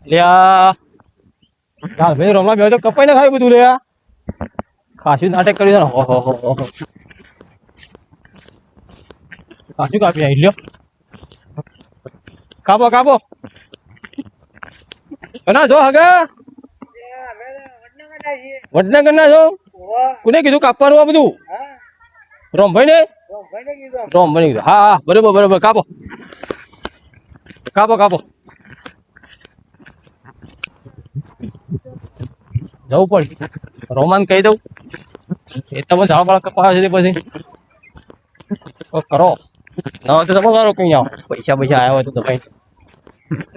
લ્યા ચાલ ભાઈ રમવા બેહો તો કપાઈ ને ખાય બધું લ્યા ખાસું નાટક કર્યું છે ને હો ખાસું કાપી આવી લ્યો કાપો કાપો ના જો હગા વડનગર ના છો કોને કીધું કાપવાનું આ બધું રોમભાઈ ને રોમભાઈ કીધું હા હા બરોબર બરોબર કાપો કાપો કાપો જવું પડે રોમાન કહી દઉં એ તમે ઝાડ વાળા કપા છે પછી કરો ના તો તમે કરો કઈ આવો પૈસા આવ્યા હોય તો તમે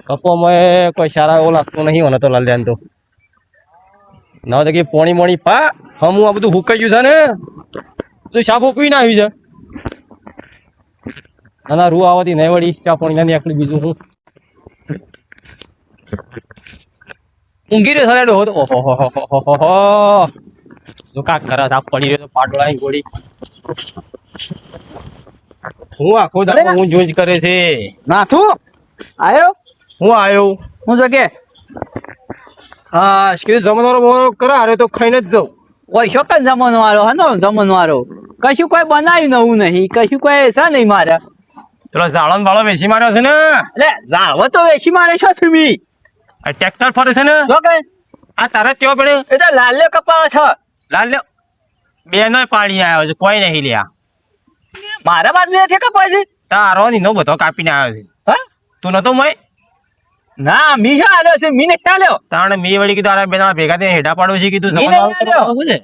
કપોમાં કોઈ સારા એવો લાગતો નહીં હોને તો લાલ્યાન તો ના તો કે પોણી મોણી પા હમું આ બધું હુકાઈ ગયું છે ને બધું સાફ પી ના આવ્યું છે ના રૂ આવવાથી નહીં વળી ચા પાણી ના નીકળી બીજું હું ઊંઘી રહ્યો સરેડો હતો ઓહો જો કાક ખરા સાફ પડી રહ્યો તો પાટોળાની ગોળી હું આખો દાડો હું જોજ કરે છે નાથું આયો હું આવ્યો હું જો કે હા કીધું જમવાનો કરા અરે તો ખાઈને જ જાઉં ઓય શોકન જમવાનો વાળો હનો જમવાનો વાળો કશું કોઈ બનાવ્યું નવું નહીં કશું કોઈ છે નહીં મારે પેલો ઝાડો વાળો વેચી માર્યો છે ને એટલે ઝાડવો તો વેચી મારે છો તમે આ ટ્રેક્ટર ફરે છે ને જો કે આ તારે તેઓ પડે એ તો લાલ્યો કપાવા છો લાલ લ્યો બે નો પાડી આવ્યો છે કોઈ નહીં લ્યા મારા બાજુ નથી કપાય છે તારો ની નો બધો કાપીને આવ્યો છે હા તું નતો મય ના મી શું આલ્યો છે મી ને ચાલ્યો તાણે મેં વળી કીધું અરે બે જણા ભેગા થઈને હેડા પાડો છે કીધું ઈ નહીં આવ્યો. શું છે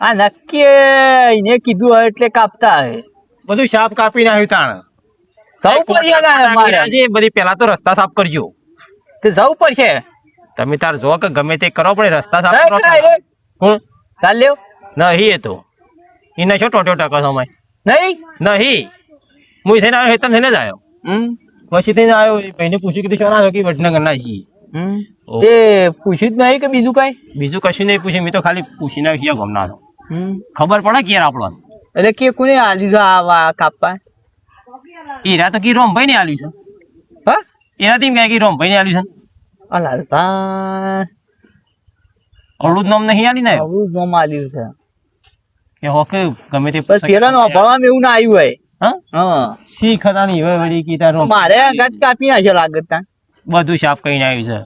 આ નક્કી એને કીધું હોય એટલે કાપતા હે બધું સાફ કાપીને આવ્યું તાણ સૌ પર મારે છે બધી પેલા તો રસ્તા સાફ કરજો તે જવું પડશે તમે તાર જો કે ગમે તે કરો પડે રસ્તા સાફ કરો કોણ ચાલ્યો નહીં એ તો એને શું ટોટો ટકો સમય નહીં નહીં હું થઈને આવ્યો હેતમ થઈને જ આવ્યો પછી થઈને આવ્યો ભાઈને પૂછ્યું કીધું શું ના કે વડનગર ના છીએ તે પૂછ્યું જ નહીં કે બીજું કઈ બીજું કશું નહીં પૂછ્યું મેં તો ખાલી પૂછીને આવ્યો ગમના તો ખબર પડે કે યાર આપણો એટલે કે કોને આલ્યું છે આ કાપવા હીરા તો કી રોમભાઈ ને આલ્યું છે હા એનાથી એમ કહે કે રોમભાઈ ને આલ્યું છે આ લાલપા અવળું જ નામ નહીં આલી ને આવું જ નામ આલ્યું છે કે હોકે ગમે તે બસ પેલા નો ભણવામાં એવું ના આવ્યું હોય હા હા સી ખતા નહીં હોય વળી કી તાર મારે ગજ કાપી નાખ્યો લાગત તા બધું સાફ કરીને આવ્યું છે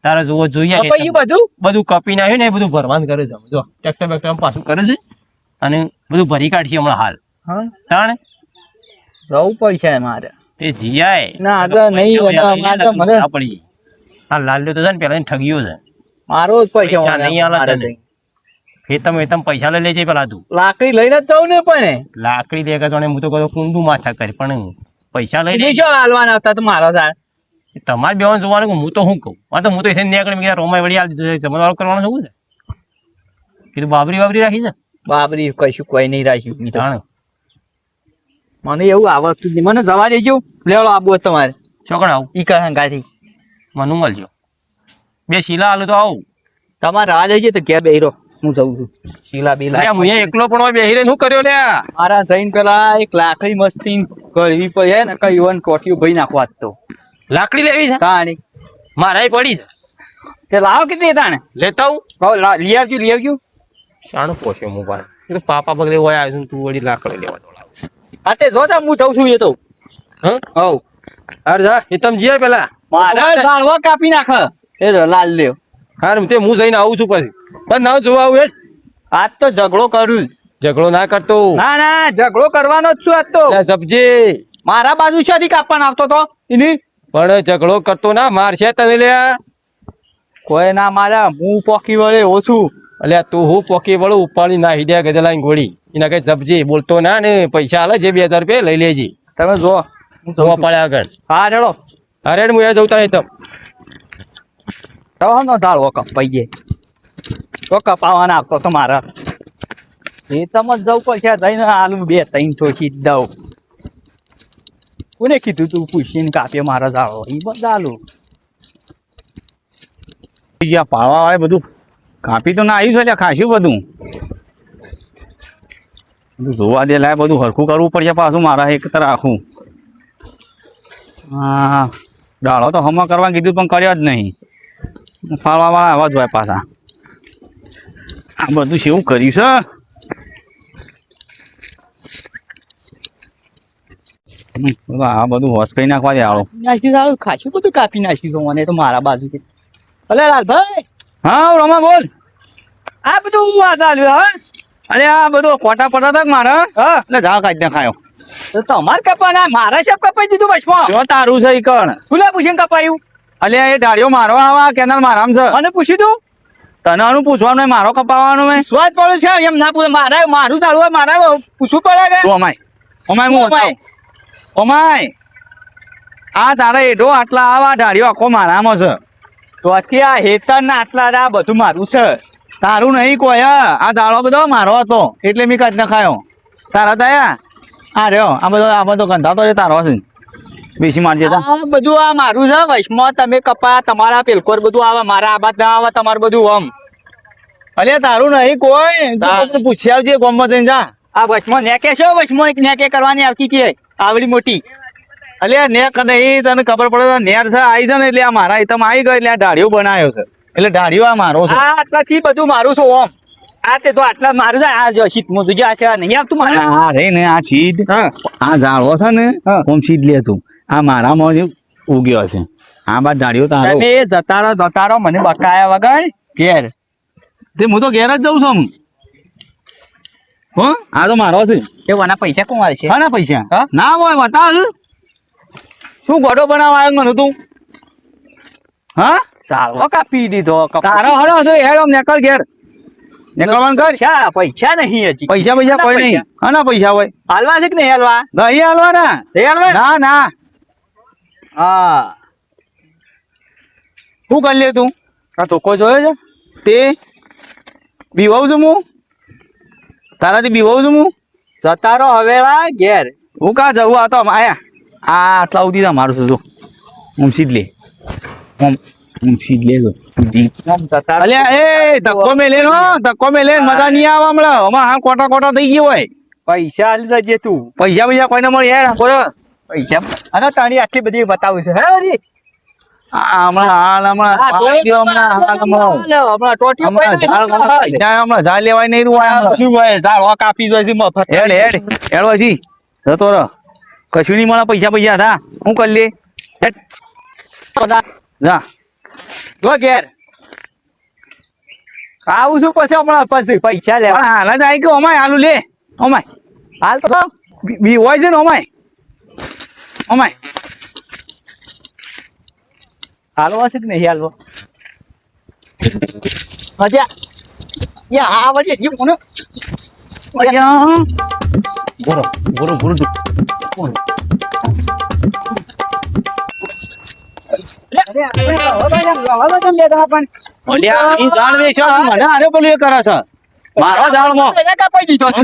તારે જોવો જોઈએ કપાયું બધું બધું કપીને આવ્યું ને એ બધું ભરવાન કરે છે જો ટ્રેક્ટર બેક્ટર પાછું કરે છે અને બધું ભરી કાઢશે હમણાં હાલ હા તાણે જવું પડશે મારે તે જીયાય ના આગળ નહીં મને આ પડી આ લાલ્યો તો છે ને પેલા ઠગ્યો છે મારો જ પૈસા નહીં આલે પૈસા તને. ખેતમ પૈસા લઈ લેજે પેલા તું લાકડી લઈને જ જવું ને પણ લાકડી દે કે હું તો કહું કુંડું માથા કરી પણ પૈસા લઈ લે શું હાલવાના હતા તો મારો સાર તમારે બેવાનું જોવાનું કે હું તો શું કહું આ તો હું તો એસે નીકળી મેં રોમાઈ વળી આવી દીધું જમણવાળો કરવાનું શું છે કીધું બાબરી રાખી છે બાબરી કશું કોઈ નહીં રાખ્યું જાણે મને એવું આવડતું જ નહીં મને જવા દેજો લેવડો આબુ તમારે ચોકડ આવું ઈ કહે ગાડી મને મળજો બે શીલા હાલું તો આવું તમારે રાહ લેજે તો ક્યાં બેહરો હું જઉં છું શીલા બીલા હું એકલો પણ બેહી રહીને શું કર્યો લે મારા જઈને પેલા એક લાકડી મસ્તી ગળવી પડી હે ને કઈ વન ટોટિયું ભઈ નાખવા તો લાકડી લેવી છે કાણી મારા પડી છે તે લાવ કીધી તાણે લેતા આવું લઈ આવજો શાણું પોસ્યો મોબાઈલ એ તો પાપા બગડે હોય આવ્યું તું વળી લાકડી લેવા દોડાવ હા તે જો હું જઉં છું એ તો હા હવ અરે જા એ તમે જીએ પેલા મારા જાણવા કાપી નાખ એ લાલ લ્યો હાર તે હું જઈને આવું છું પછી પણ ના જોવા આવું હેઠ આજ તો ઝઘડો કરું ઝઘડો ના કરતો ના ના ઝઘડો કરવાનો જ છું આજ તો સબ્જી મારા બાજુ શાથી કાપવાનો આવતો તો એની પણ ઝઘડો કરતો ના મારશે તને લ્યા કોઈ ના મારા હું પોકી વળે ઓછું અલ્યા તું હું પોકી વળું ઉપાડી નાખી દે ગધેલાની ગોળી એના કઈ સબ્જી બોલતો ના ને પૈસા હાલે જે 2000 રૂપિયા લઈ લેજે તમે જો હું જોવા પડે આગળ હા રેડો અરે હું એ જઉં તમ તો ઝાડવો કપાઈ જાય તો કપાવાના આપતો તો મારા એ તમે જવું પડશે જઈને આલુ 2-3 ઠોકી દઉં કોને કીધું તું પૂછીને કાપીએ મારા ઝાડવો એ બધા આલુ પાવા વાળે બધું કાપી તો ના આવ્યું છે ખાસું બધું જોવા દે લાય બધું હરખું કરવું પડશે પાછું મારા એક તર આખું હા દાડો તો હમો કરવા કીધું પણ કર્યો જ નહીં. ફાળવા વાળા આવા જ હોય પાછા. આ બધું શું કર્યું છે? આ બધું હોશ કરી નાખવા દે આવો. નાખ્યું સારું ખાસું બધું કાપી નાખ્યું છે મને તો મારા બાજુ અલે લાલભાઈ હા રમા બોલ. આ બધું હું આ ચાલ્યું હવે અરે આ બધું કોટા પટા તક મારે એટલે ઝાડ કાઢી નાખાયો. તો તમારે કપાના મારા શેપ કપાઈ દીધું બસમાં જો તારું છે ઈ કણ. ખુલ્લા પૂછીને કપાયું અલ્યા એ ડાળીઓ મારો આવા કેનાલ મારામ છે. મને પૂછ્યું તું તને આનું પૂછવાનું નહીં, મારો કપાવવાનો મેં. સ્વાદ પડ્યો છે એમ ના પૂછે મારું ચાલુ હોય મારા પૂછવું પડે કે તું અમાય હું બતાવું. અમાય આ તારા એઢો આટલા આવા ડાળીઓ આખો મારામાં છે. તો આ હેતર ના આટલા આ બધું મારું છે તારું નહીં કોઈ આ દાડો બધો મારો હતો એટલે મેં કાઢી નખાયો. તારા દયા આ રહ્યો આ બધો ગંધાતો એ તારો છે. બેસી મારજે તા. આ બધું આ મારું છે વૈષ્ણવ તમે કપા તમારા પેલકોર બધું આવે મારા આ બાદ ના આવે તમારું બધું આમ અલ્યા તારું નહીં કોઈ તું પૂછી આવજે ગોમમાં જઈને જા. આ વૈષ્ણવ નેકે છો વૈષ્ણવ એક નેકે કરવાની આવતી હતી આવડી મોટી અલ્યા નેક નહીં તને ખબર પડે તો નેર છે આવી છે ને એટલે આ મારા તમે આવી ગયો એટલે આ ઢાળીઓ બનાવ્યો છે એટલે ઢાળીઓ આ મારો છે. આ આટલાથી બધું મારું છે ઓમ આ તે તો આટલા મારું છે આ જો શીત મો જોજે આ છે નહીં આવતું મને આ રે ને આ સીડ આ ઝાડવો છે ને ઓમ સીડ લે તું આ મારામાં જ ઉગ્યો છે. આ બાદ ઢાળીઓ તારો. તમે જતા રહો મને બકાયા વગર ઘેર તે હું તો ઘેર જ જઉં છું. હો આ તો મારો છે. એ વના પૈસા કોણ આવે છે હા ના પૈસા ના હોય બતાવ શું ગોડો બનાવવા આવ્યો મને તું? હા સારો કાપી દીધો તારો હળો છે હેડ આમ નેકળ ઘેર નેકળવાનું કર. પૈસા નહીં હજી પૈસા કોઈ નહીં. હા ના પૈસા હોય હાલવા છે કે નહીં હાલવા નહીં હાલવાના. ના ના હા શું કરી લે તું? આ ધોકો જોયો છે તે બીવાઉં છું હું તારાથી બીવાઉં છું હું. જતા રહો હવે ઘેર હું કા જવું? આ તો આયા આ આટલા સુધી મારું છું જો હું સીધ લે હું સીધ લે જો. અલ્યા એ ધક્કો મેલે નો ધક્કો મેલે મજા નહીં આવે હમણાં હમણાં હા કોટા થઈ ગયો હોય. પૈસા હાલી દેજે તું પૈસા કોઈને મળે યાર બોલો પૈસા અને તારી આટલી બધી બતાવું છે હે બધી હમણાં ઝાડ લેવાય નહીં કાપી દો છે મફત હેડ હેડવાજી જતો રહ કશું નહીં મળે પૈસા થા હું કરી લે જા જો ઘેર આવું છું પછી હમણાં પછી પૈસા લેવા હાલ જ આવી ગયો અમાય હાલું લે અમાય હાલ તો બી હોય છે ને અમાય હાલવા છે કે નહીં હાલવો મજા યા આ વળી જીવ કોનો બોરો મારો ઝાડમાં કાપાઈ દીધો છે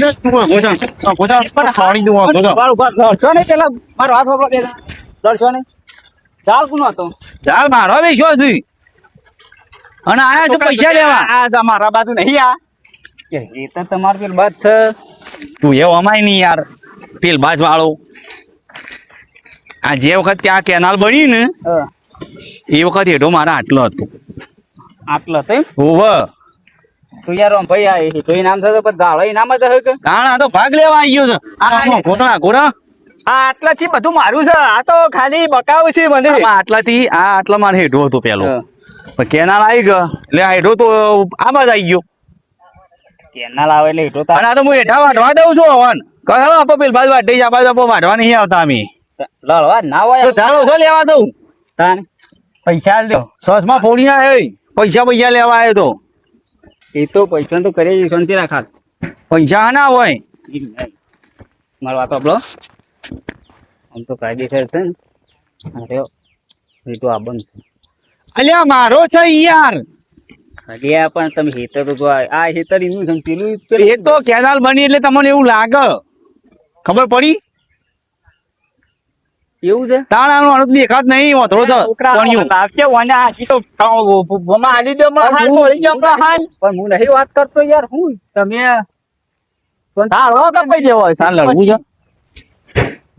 પેલા મારો હાથ વાપરો દર્શો ને ઝાડ કોનો હતો ઝાડ મારો બેસ્યો છે અને આયા છે પૈસા લેવા. આ મારા બાજુ નહીં આ એ તો તમારું પેલ બાદ છે તું એવો અમાય નહીં યાર પેલ બાજ વાળો. આ જે વખત ત્યાં કેનાલ બની ને એ વખત હેઠો મારા આટલો હતો. આટલો તો ઓવ તું યાર ભાઈ આ તો ઇનામ થતો પણ ઝાડો ઇનામ જ હશે કે આ તો ભાગ લેવા આવી ગયો છે. આ ઘોડા આ આટલાથી બધું મારું છે આ તો ખાલી બકાવું છે મને આટલાથી આ આટલા મારે હેઠો હતો પેલો પણ કેનાલ આવી ગયો એટલે આ હેઠો તો આ બાજ આવી ગયો. કેનાલ આવે એટલે હેઠો અને આ તો હું હેઠા વાઢવા દઉં છું હવન કહો આપો પેલ બાજુ વાઢી આ બાજુ આપો વાઢવા નહીં આવતા અમે લડવા ના હોય તો ઝાડો છો લેવા દઉં તાન પૈસા લ્યો સસમાં ફોડી ના પૈસા લેવા આવ્યો તો એ તો પૈસા તો કરી શાંતિ રાખા પૈસા ના હોય મારો વાતો આપણો આમ તો કાયદેસર છે ને અરે એ તો આ બંધ અલ્યા મારો છે યાર. અલ્યા પણ તમે હેતર તો આ હેતર એનું છે પેલું એ તો કેનાલ બની એટલે તમને એવું લાગે ખબર પડી એવું છે તાણાનું અણું દેખાત નહીં વાંધો છે કોણિયું. પણ હું નહીં વાત કરતો યાર હું તમે લડવું છે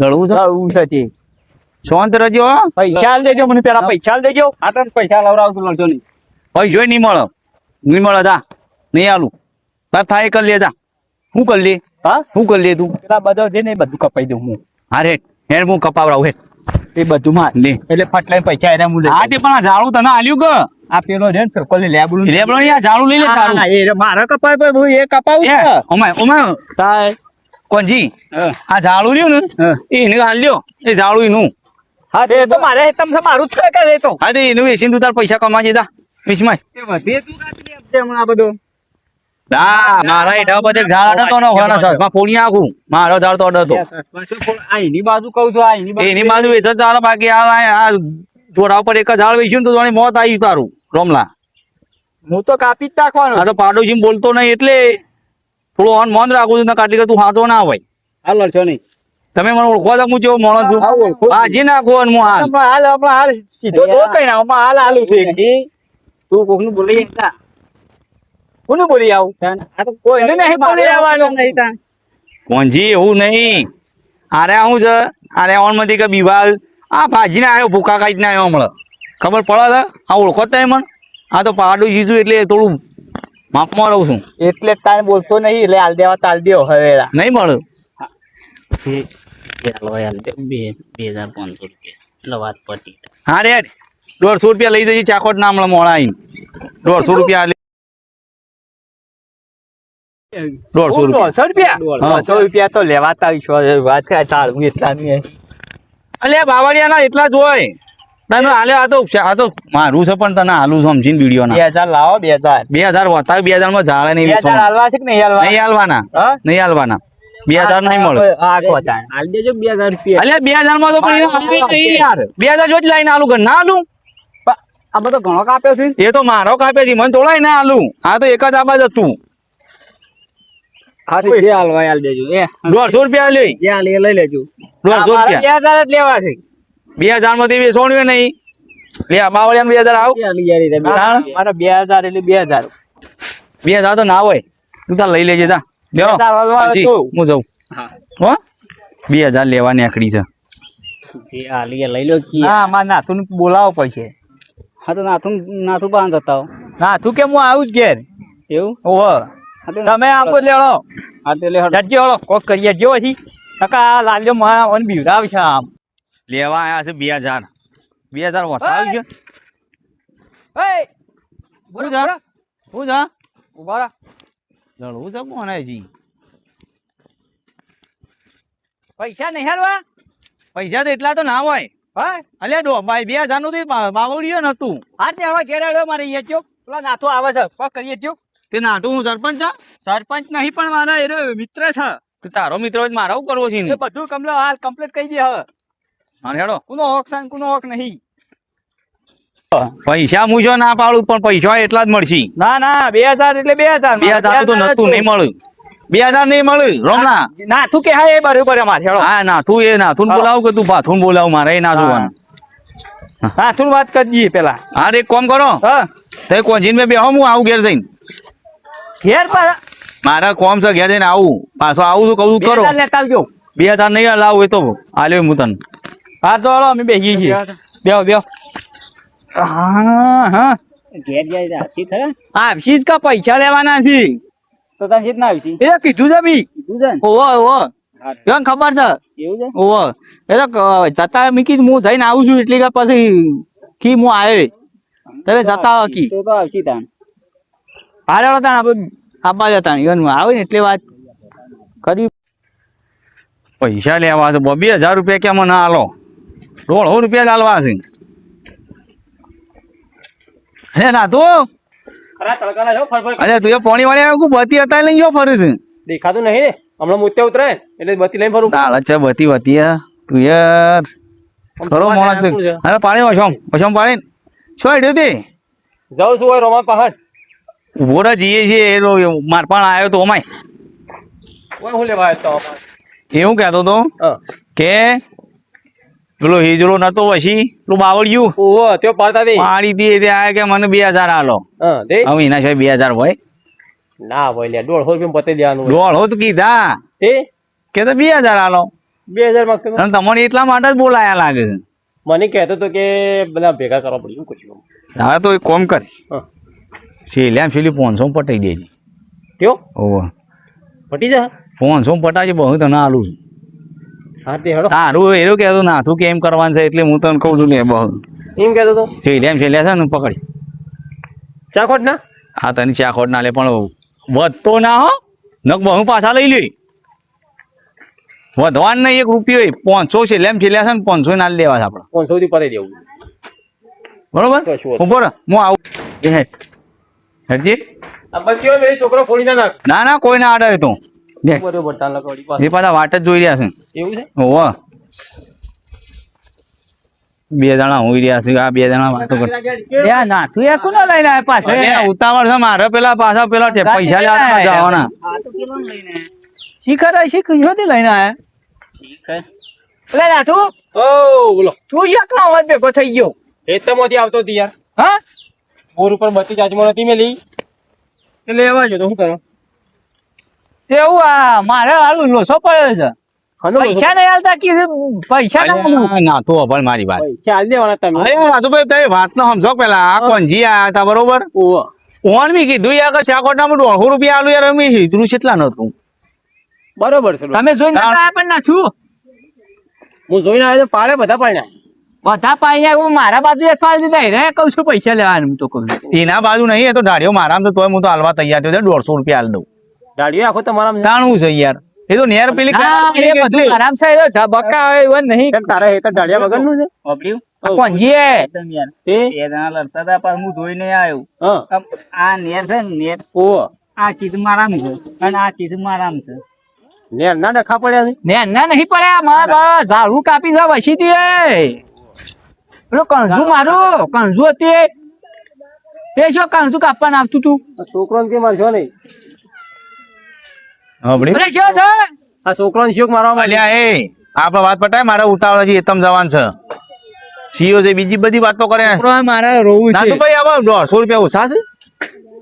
લડવું છે લડવું છે શાંત રહેજો હો. પૈસા આલ દેજો મને પેલા પૈસા આલ દેજો આ તો પૈસા લવડાવતું લડજો નહીં પૈસો નહીં મળે જા નહીં આલું તાર થાય કરી લે જા શું કરી લે હા શું કરી લે તું પેલા બધો છે ને એ બધું કપાઈ દઉં હું હા હેડ હું કપાવડાવું હેડ એ બધું માં લે એટલે ફટલાઈ પૈસા એને હું લઈ હા તે પણ આ ઝાડું તને આલ્યું કે આ પેલો છે ને પેલો લેબડું લેબડો નહીં આ ઝાડું લઈ લે તારું એ મારે કપાય પણ હું એ કપાવું એ છે ઓમાય તાય કોણજી હા. આ ઝાડું રહ્યું ને હા. એને આલ્યો એ ઝાડું એનું હા તે તો મારે તમને મારું જ છે કે એ તો હા તે એનું વેચીને તું તાર પૈસા કમાજે જા વીસમાં એ વધે તું કાપી આપજે હમણાં આ બધું ના મારા એઠા બધે ઝાડ હતો ને હોના સસમાં ફોડી નાખું મારો ઝાડ તો અડો હતો આ એની બાજુ કહું છું આ એની એની બાજુ વેચ જ ઝાડ બાકી આ થોડા ઉપર એક જ ઝાડ વેચ્યું ને તો જાણે મોત આવ્યું તારું રોમલા હું તો કાપી જ નાખવાનો આ તો પાડોશી બોલતો નહીં એટલે થોડું ઓન મોન રાખું છું કાઢી કે તું હાથો ના હોય હાલ લડશો નહીં તમે મને ઓળખો તો હું જેવો માણસ છું હા, ઓળખું. બાજી નાખો ને હું હાલ હાલ સીધો તો કઈ ના હાલ હાલું છે તું કોકનું બોલી ના કોનું બોલી આવું આ તો કોઈને નહીં બોલી આવવાનું નહીં તા કોણજી એવું નહીં અરે શું છે અરે ઓન માંથી કે બીવાલ આ ભાજીને આવ્યો ભૂખા કાઢીને આવ્યો હમણાં ખબર પડે છે આ ઓળખો જ નહીં મને આ તો પાડોશી છું એટલે થોડું માપમાં રહું છું એટલે જ તારે બોલતો નહીં એટલે હાલ દેવા તાલ દેવો હવે નહીં મળે 2500 રૂપિયા એટલે વાત પતી હા રે 150 રૂપિયા લઈ જઈએ ચાકોટ ના હમણાં મોડા આવીને 150 રૂપિયા 150 રૂપિયા 100 રૂપિયા તો લેવાતા વાત થાય ચાલ હું એટલા નહીં અલ્યા બાવળિયાના એટલા જ હોય તને હાલે આ તો મારું છે પણ તને હાલું સમજીને વિડીયો ના 2000 લાવો 2000 2000 વતાવે 2000 માં ઝાડે નહીં 2000 હાલવા છે કે નહીં હાલવા નહીં હાલવાના હા નહીં હાલવાના 2000 નહીં મળે આ કોતા હાલ દેજો 2000 રૂપિયા અલ્યા 2000 માં તો પણ એને હાલવી નહીં યાર 2000 જો જ લાઈને હાલું કે ના હાલું આ બધો ઘણો કાપ્યો છે એ તો મારો કાપે છે મને થોડા ના હાલું આ તો એક જ આબાજ હતું હા તો જે હાલવા હાલ દેજો એ 150 રૂપિયા લઈ જે હાલ એ લઈ લેજો 150 રૂપિયા 2000 જ લેવા છે 2000 માંથી વેચવાનું નહીં લે આ બાવળિયાનું 2000 આવ મારા 2000 એટલે 2000 2000 તો ના હોય તું તાર લઈ લેજે તા લેવો 2000 વાળવા પછી હતું. હું જાઉં હો 2000 લેવા નીકળી છે જે હાલ એ લઈ લો કી હા માર નાથું બોલાવો પડશે હા તો નાથું પાંચ હતા નાથું કે હું આવું જ ઘેર એવું ઓહો તમે આપો લેડો હા તે લે જજો હળો કોક કરીએ જો પછી કાકા લાલ્યો માં બીવરાવ છે આમ લેવા આયા છે 2000 વટાવી છે એ હું જા હું જા ઉભા રહો લડવું છે કોણ જી પૈસા નહીં હાલવા પૈસા તો એટલા તો ના હોય હા અલ્યા ડો ભાઈ 2000 નું બાવળિયો નતું હા તે હવે ઘેર આવ્યો મારે અહીંયા જો પેલા નાથો આવે છે કોક કરીએ જો તે નાટું હું સરપંચ છે સરપંચ નહીં પણ મારા એ મિત્ર છે તો તારો મિત્ર હોય તો મારે આવું કરવો છે એ ને બધું કમલો હાલ કમ્પ્લીટ કહી દે હવે હા હેડો કુનો હક છે ને કુનો હક નહીં પૈસા મૂજો ના પાડું પણ પૈસા એટલા જ મળશે ના ના 2000 એટલે 2000 2000 તો નતું નહીં મળ્યું 2000 નહીં મળ્યું રોમના નાથું કે હા એ બરોબર અમારે હેડો હા નાથું એ નાથું બોલાવું કે તું ભાથું બોલાવું મારે એ ના જોવાનું નાથું વાત કરી દઈએ પેલા હા એક કામ કરો હા તે કોજીન બે હું આવું ઘેર જઈને ઘેર પર મારા કોમ છે ઘેર જઈને આવું પાછો આવું તો કહું કરો 2000 લેતા આવજો 2000 નહીં લાવું એ તો આલ્યો હું તને હા તો હળો અમે બેસી છીએ બેહો હા હા ઘેર જાય આપસી થયા આપસી જ કા પૈસા લેવાના છે તો તને જીત ના આવશી એ કીધું છે મી કીધું છે ઓવો ઓવો કેમ ખબર છે એવું છે ઓવો એ તો જતા મેં કીધું હું જઈને આવું છું એટલે કે પછી કી હું આવ્યો તમે જતા કી તો આવશી તાન હારે તાન આપણે આબા જતા આવે ને એટલે વાત કરી પૈસા લેવા છે 2000 રૂપિયા કેમ ના હાલો 150 રૂપિયા જ હાલવા છે હે ના તું અરે તું એ પાણી વાળી આવ્યો બતી હતા લઈને જો ફરે છે દેખાતું નહીં ને હમણાં મુત્તે ઉતરે એટલે બત્તી લઈને ફરું તાળ છે બતી તું યાર ખરો માણસ છે અરે પાણી વસમ પાણી શું હેડ્યું તે જાઉં છું રોમા પહાડ ઉભો રે જઈએ છીએ એ મારપાણ આવ્યો તો અમાય હું લેવા આવ્યો એવું કહેતો તો કે પેલો હિજડો નતો પછી પેલું બાવળિયું ઓહો त्यो પાડતા દે પાડી દે તે આયા કે મને 2000 હાલો હા દે હવે એના છે 2000 હોય ના હોય લે 150 રૂપિયા પતે દેવાનું દોઢ હોત કીધા તે કે તો 2000 હાલો 2000 માંગતો અને તમને એટલા માટે જ બોલાયા લાગે છે મને કહેતો હતો કે બધા ભેગા કરવા પડ્યું શું કર્યું હા તો એક કોમ કર હા છેલ્લે છેલ્લી 500 પટાઈ દેજે કયો ઓહો પટી જા 500 પટાજે બહુ તને આલું હા તે હેડો સારું એવું કહેતું ના તું કેમ કરવાનું છે એટલે હું તને કહું છું ને બહુ એમ કહેતો હતો છેલ્લે છે ને પકડ ચાખોટ ના હા તને ચાખોટ ના લે પણ વધતો ના હો નક બહુ પાછા લઈ લે વધવાનું નહીં 1 રૂપિયો 500 છેલ્લે છે ને 500 ના લેવા છે આપણે 500 થી પતાઈ દેવું બરોબર કશું વાંધો ઉપર હું આવું હેડજી આ બચ્યો મેરી છોકરો ફોડી ના નાખ ના ના કોઈ ના આડે તું દેખ બરોબર તાન લગાડી પાછો એ પાછા વાટ જ જોઈ રહ્યા છે એવું છે ઓહો 2 જણા હોઈ રહ્યા છે આ 2 જણા વાતો કર ના તું એ કોનો લઈને આવ્યા પાછો ઉતાવળ છે મારે પેલા પાછા પેલા પૈસા લેવા જવાના શીખર શીખ યોથી લઈને આવ્યા લે નાથું ઓ બોલો તું એકલો અવાજ ભેગો થઈ ગયો ખેતરમાંથી આવતો હતી યાર હા બોર ઉપર બત્તી ચાચમાં નથી મેલી એટલે લેવા જો તો શું કરો તેવું આ મારે હાલું લોસો પડ્યો છે હનો પૈસા નહીં હાલતા કીધું પૈસા ના હાલું. ના તો અભળ મારી વાત પૈસા આલી દેવાના તમે અરે નાથુભાઈ તમે વાત નો સમજો પેલા આ કોણજી આયા હતા બરોબર ઓહો ઓન મી કીધું યાર કે શાકોટ ના 150 રૂપિયા આલું યાર મી હીધરું કેટલા નતું બરોબર છે તમે જોઈને નતા આયા પણ નાથું હું જોઈને આવ્યો તો પાડે બધા પાડ્યા બધા પાયા મારા બાજુ એક પાડી દીધા એને કહું છું પૈસા લેવાનું હું તો કહું છું. એના બાજુ નહીં એ તો ઢાળ્યો મારામ તો તોય હું તો હાલવા તૈયાર થયો 150 રૂપિયા હાલ દઉં દાડીઓ આખો તમારા તાણવું છે યાર એ તો નેર પેલી હા, એ બધું આરામ છે એ તો ધબકા હોય એવું નહીં કેમ તારે હેતર દાડિયા વગર નું છે આ કોણજી એ તે હું જોઈને આવ્યો હા આ નેર છે ને નેર ઓહો આ ચીજ મારામ છે અને આ ચીજ મારામ છે ને ના ડખા પડ્યા છે નેર ના નહીં પડ્યા મારા ઝાડું કાપી દે વસી દે પેલો કણજુ મારું કણજુ હતી તે શું કણજુ કાપવાનું આવતું તું છોકરો ને કે મારશો નહીં હબળી અરે શું છે આ છોકરો ને શોક મારવા અલ્યા એ આપણે વાત પટાય મારા ઉતાવળ છે એતમ જવાન છે સીઓ છે બીજી બધી વાતો કરે મારે રોવું ના તો ભાઈ આવા 150 રૂપિયા ઓછા છે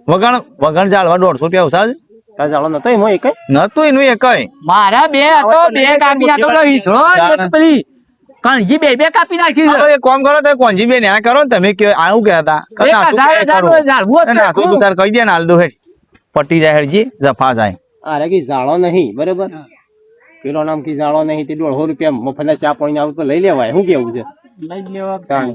વગણ જાળવા 150 રૂપિયા ઓછા છે તાર જાળો નતો એમાં એક નતું એનું એકય મારા બે હતો બે કાપી નાખો પેલો હીથરો ને પેલી કણજી બે કાપી નાખી છે. એક કામ કરો તો કોંજી બે ન્યા કરો ને તમે કે આવું કહેતા એક હજાર ઝાડવું જ ના તું તાર કહી દે ને હાલ દો હેડ પટી જાય હેડજી જફા જાય અરે કે જાળો નહીં બરોબર પેલો નામ કે જાળો નહીં તે 150 રૂપિયા મફતના ચા પાણી આવું તો લઈ લેવાય શું કેવું છે તાણ.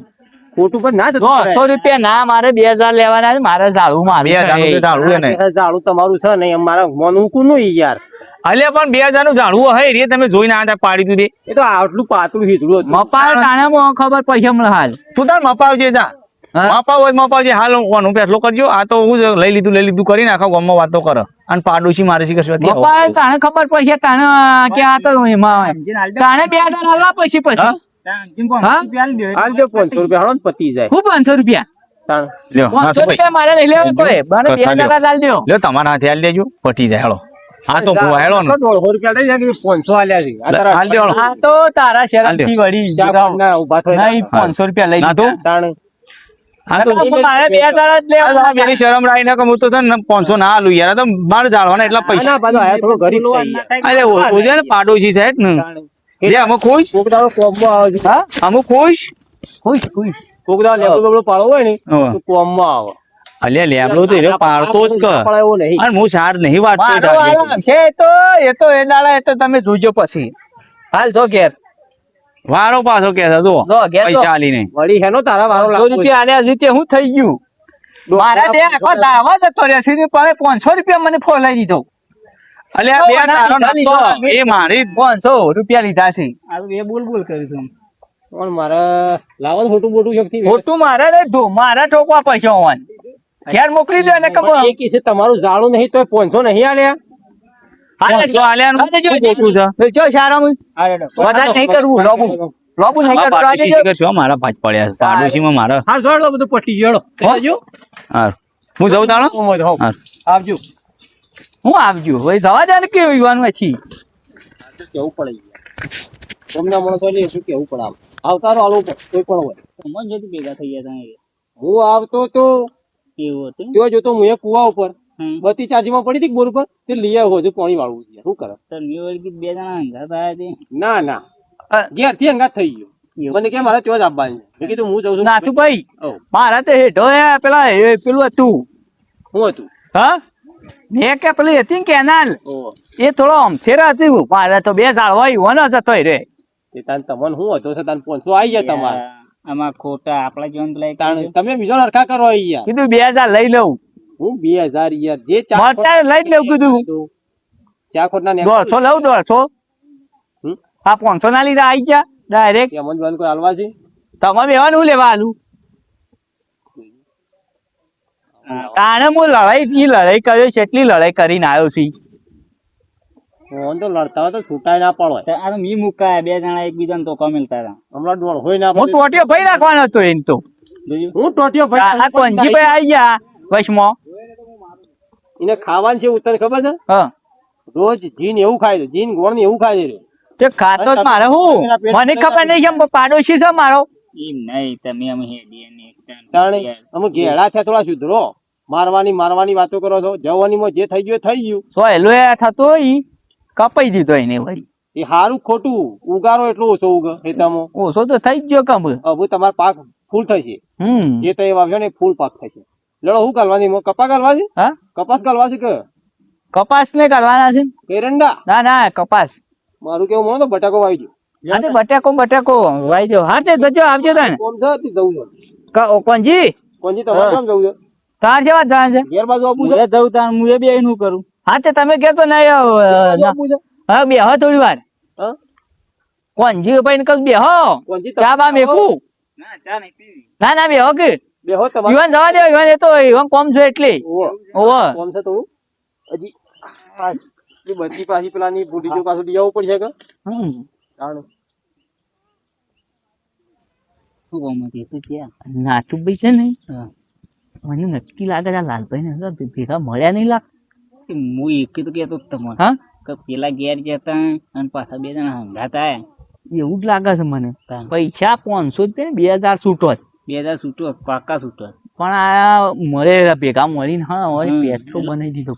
ખોટું પર ના જતું 100 રૂપિયા ના મારે 2000 લેવાના છે, મારે ઝાડવું મારું 2000 નું તો ઝાડવું હે ને કરાય. જાળું તમારું છે નહીં મારા મોનું કોનું યાર અલ્યા પણ 2000 નું ઝાડવું હે રે તમે જોઈને આટા પાડી દીધી એ તો આટલું પાતળું હીધડું હતું મપાય તાણે ખબર પૈસા મળે હાલ તું તાર મપાવજે જા હા? મપાવ હોય મપાવજે હાલ હું ફેસલો કરજો આ તો હું લઈ લીધું કરી નાખો ગામમાં વાતો કરે અને પાડોશી મારે શી કશું મપાય તાણે ખબર પૈસા તાણે કે આ તો એમાં તાણે 2000 હાલવા પછી હા? હા હાલજો 500 રૂપિયા હાલો ને પતી જાય હું 500 રૂપિયા તાણ. લ્યો 500 નાથુભાઈ. રૂપિયા મારે નહીં લેવા કોઈ મને 2000 હાલ દ્યો. લ્યો તમારા હાથે હાલ દેજો પટી જાય હેળો હા તો હું હેળો ને 150 રૂપિયા લઈ જાય કે 500 આલ્યા છે આ તારા હાલ દેવાનો. આ તો તારા શરમથી વળી ચા પાણીના ઊભા થઈને નહીં 500 રૂપિયા લઈ ના તો? લીધા. તાણ. હા તો મારે 2000 જ લેવા પેલી શરમ રાઈ ના કે હું તો છે ને 500 ના આલું યાર આ તો મારે જાળવાના એટલા પૈસા ના પાછો આયા થોડો ગરીબ છે યાર. અરે ઓજે ને પાડોશી સાહેબ ને લે અમે ખુશ કોક દાડો કોમમાં આવે છે હા અમે ખુશ ખુશ ખુશ કોક દાડો લેબડો બેબડો પાડવો હોય ને હા. તો કોમમાં આવે અલ્યા લેબડો તો એ પાડતો જ કર પાડે એવું નહીં અને હું સાર નહીં મારો વાટતો વારો છે એ તો એ દાડા એ તો તમે જોજો પછી હાલ જો ઘેર વારો પાછો કે જો જો ઘેર જો. પૈસા આલી નહીં વળી હેનો તારા વારો 100 લાગતો છે. રૂપિયા આલ્યા છે તે હું થઈ ગયું મારા બે આખો દાવા જતો રહ્યા છે પણ 500 રૂપિયા મને ફોલાઈ દીધો અલ્યા બે તારો નતો એ મારી 500 રૂપિયા લીધા છે પણ મારે લાવો તો ખોટું મોટું શક્તિ ખોટું મારે ને મારા ઠોકવા પૈસા હોવાન ઘેર મોકલી દો ને એ કિસ્સે તમારું જાળું નહીં તો 500 નહીં આલ્યા 500 આલ્યાનું શું ખોટું છે? જો સારામાં વધારે નહીં કરવું લોબુ નહીં આ કરવું પાડોશી શીખર છો મારા પાંચ પડ્યા છે પાડોશીમાં મારા હા જોડો બધું પટી ગયો આવજો હાર. હું જઉં તાણો હાર. આવજો હું આવજો ભાઈ જવા દે ને કેવું યુવાનું પછી કેવું પડે તમને માણસો એટલે શું કેવું પડે આમ આવતારો આલો કોઈ પણ હોય હું આવતો તો ત્યાં જોતો હું એક કુવા ઉપર બત્તી ચાચીમાં પડી હતી બોર ઉપર તે લઈ આવ્યો હજુ પાણી વાળવું છે શું કરે ના ના ઘેર થી અંગાત થઈ ગયો મને કે મારે ત્યાં જ આપવાની મેં કીધું હું જઉં છું નાથુભાઈ હવ. મારા તો હેઠો પેલા પેલું હતું શું હતું હા મેં કે પેલી હતી ને કેનાલ ઓહો. એ થોડો અમથેરા હતી મારે તો 2 ઝાડવા ઈવોનો જ હતો રે તે તાન તમને શું હતો છે તાન 500 આવી ગયા તમારે આમાં ખોટા આપણા જીવન તાણ તમે બીજો લડકા કરો યાર કીધું 2000 લઈ લઉં હું 2000 યાર જે મળતા લઈ જ લેવું કીધું ચા ખોટના ને 150 લઉં 150 હમ? આ 500 ના લીધા આવી ગયા ડાયરેક્ટ કે મન જવાન કોઈ હાલવા છે તમે બેવાનું લેવા આલું તાણે હું લડાઈ કર્યો છે એટલી લડાઈ કરીને આવ્યો છું ફોન તો લડતા હોય તો છૂટાય ના પડે આ મી મુકાયા 2 જણા એકબીજાને તો કમેલતા હતા હમણાં ડોળ હોય ના હું ટોટિયો ભાઈ રાખવાનો હતો એમ તો હું ટોટિયો આ કોંજીભાઈ આવી ગયા વશમાં એને ખાવાનું છે ઉતર ખબર છે હા રોજ જીન એવું ખાય છે જીન ગોળ ને એવું ખાય છે તે ખાતો જ મારે હું મને ખબર નહીં કેમ પાડોશી છે મારો એમ નહીં તમે અમે તાણે અમે ઘેડા થયા થોડા સુધરો મારવાની વાતો કરો છો જવાનીમાં જે થઈ ગયું એ થઈ ગયું સો એલો થતો ઈ કપાઈ દીધો એને વળી એ હારું ખોટું ઉગારો એટલો ઓછો ઉગ ખેતરમાં ઓછો તો થઈ જ ગયો કમ હવે તમારો પાક ફૂલ થશે હમ જે તમે વાવ્યો ને ફૂલ પાક થશે લડો શું કરવાની કપા કરવાની હા કપાસ કરવા છે કે કપાસ ને કરવાના છે એરંડા ના ના કપાસ મારું કેવું મને તો બટાકો વાવી ગયો હા તે બટાકો વાઈ દો હા તે જજો આવજો તને કોમ છે તે જવું છે કોંજી કોણજી તમારે કેમ જવું છે તાર જેવા જાણ છે ઘેર બાજુ આપવું છે જવું તાર હું એ બે નું કરું હા તે તમે કેતો નહીં આપવું છે હા બે હો થોડી વાર હા કોંજી ભાઈ ને કહું બે હો કોણજી ચા બા મેકું ના ચા નહીં પીવી ના ના બે હો કે બેહો તમારે ઈવન જવા દે ઈવન એ તો ઈવન કોમ છે એટલે ઓવો કોમ છે તો હજી આ એ બધી પાછી પેલાની બુઢી જો પાછું દિયાવું પડશે કે જાણો શું કોમ હતી તું ક્યાં નાથુભાઈ છે ને મને નક્કી લાગે છે આ લાલભાઈ ને ભેગા મળ્યા નહીં લાગ હું એક તો કેતો તમને હા કે પેલા ઘેર જતા અને પાછા 2 જણા હંગાતા એવું જ લાગે છે મને પૈસા 500 જ 2000 છૂટો 2000 છૂટો પાકા છૂટો પણ આ મળે ભેગા મળીને હા હવે પેટ્રો બનાવી દીધો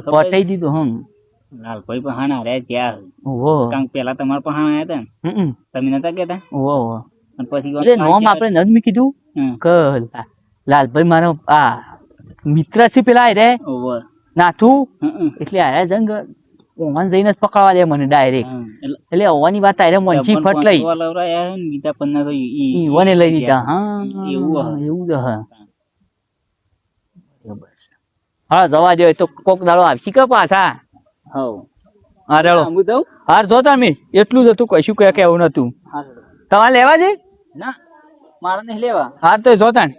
પટાઈ દીધો હમ લાલભાઈ પહાણ હાર્યા ત્યાં ઓહો કારણ પેલા તમારા પહાણ આવ્યા હતા ને તમે નતા કેતા ઓહો અને પછી નોમ આપણે નજ મી કીધું કે લાલભાઈ મારો આ મિત્ર છે પેલા રે નાથુ એટલે આયા જંગ ઓમાન જઈને જ પકડવા દે મને ડાયરેક્ટ એટલે ઓવાની વાત આરે મંચી ફટ લઈ બીજા 15 ઈ વને લઈ દીધા હા એવું જ હા હા જવા દે તો કોક દાડો આવશી કે પાછા હવ હા રેડો હું જાઉં હાર જો તમે એટલું જ હતું કશું કયા કેવું નતું તમારે લેવા છે ના મારે નહીં લેવા હાર તો જો તાણ